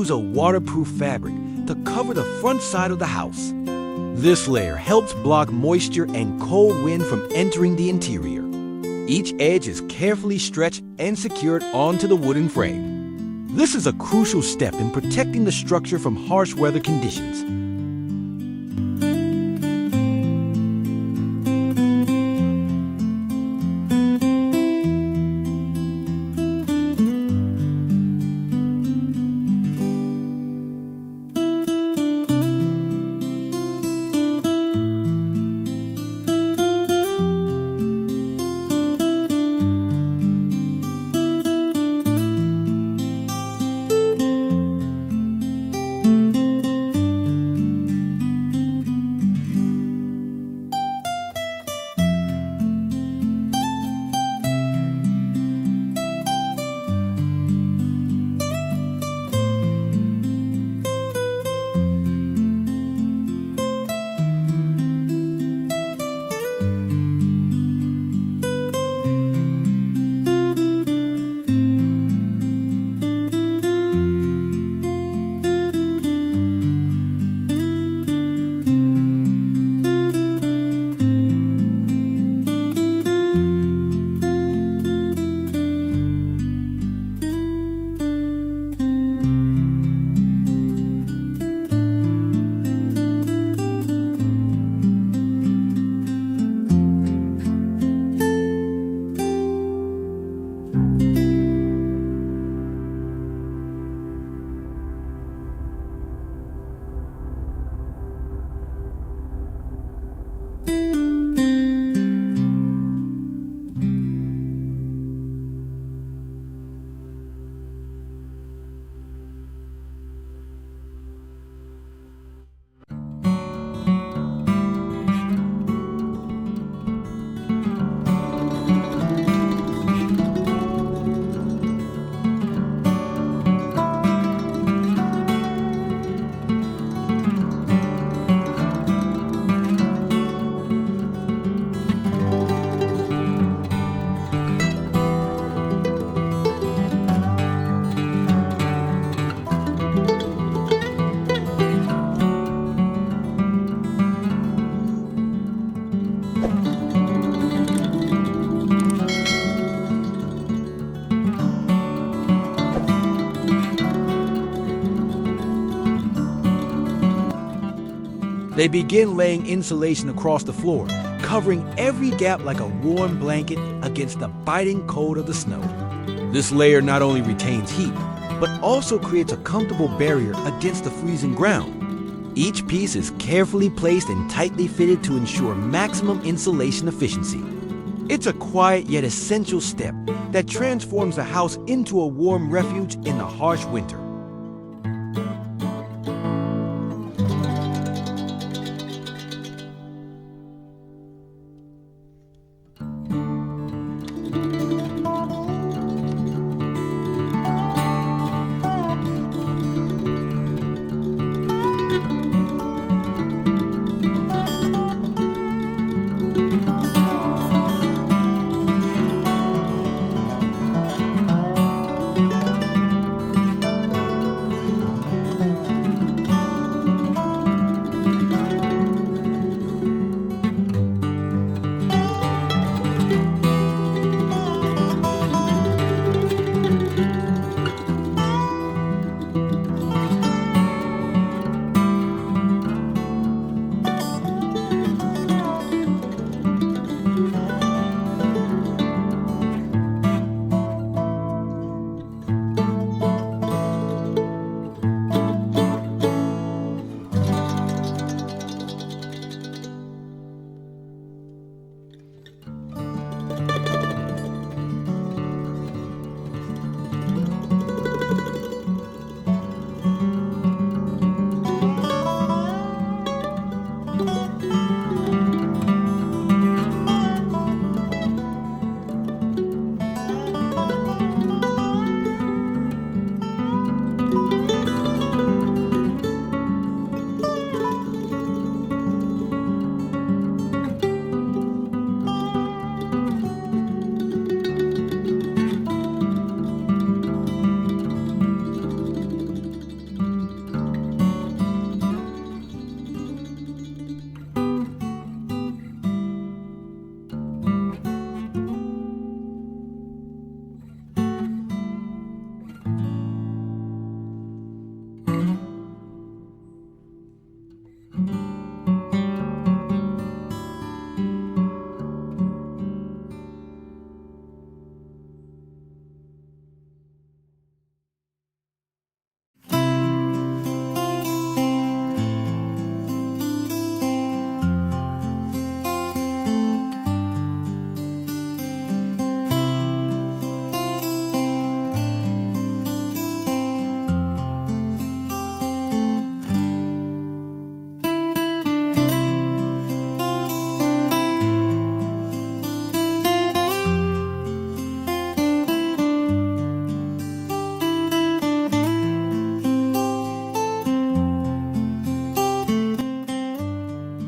use a waterproof fabric to cover the front side of the house. This layer helps block moisture and cold wind from entering the interior. Each edge is carefully stretched and secured onto the wooden frame. This is a crucial step in protecting the structure from harsh weather conditions. They begin laying insulation across the floor, covering every gap like a warm blanket against the biting cold of the snow. This layer not only retains heat, but also creates a comfortable barrier against the freezing ground. Each piece is carefully placed and tightly fitted to ensure maximum insulation efficiency. It's a quiet yet essential step that transforms the house into a warm refuge in the harsh winter.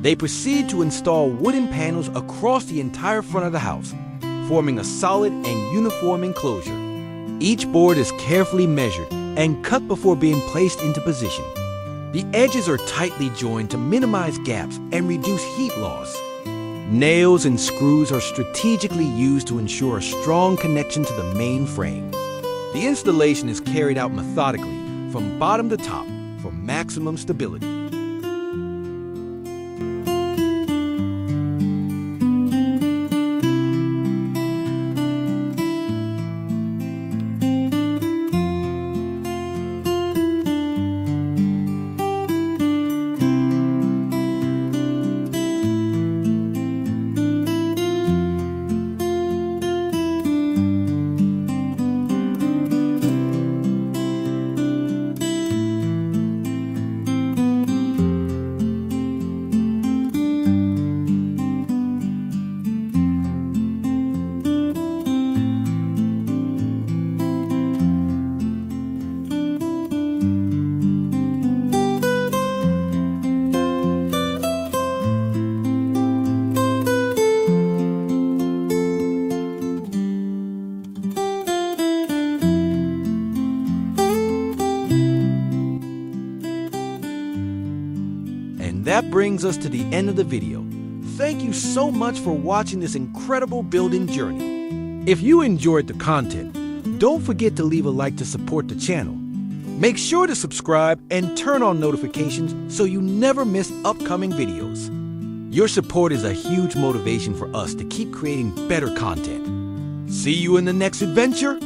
They proceed to install wooden panels across the entire front of the house, forming a solid and uniform enclosure. Each board is carefully measured and cut before being placed into position. The edges are tightly joined to minimize gaps and reduce heat loss. Nails and screws are strategically used to ensure a strong connection to the main frame. The installation is carried out methodically from bottom to top for maximum stability. And that brings us to the end of the video. Thank you so much for watching this incredible building journey. If you enjoyed the content, don't forget to leave a like to support the channel. Make sure to subscribe and turn on notifications so you never miss upcoming videos. Your support is a huge motivation for us to keep creating better content. See you in the next adventure.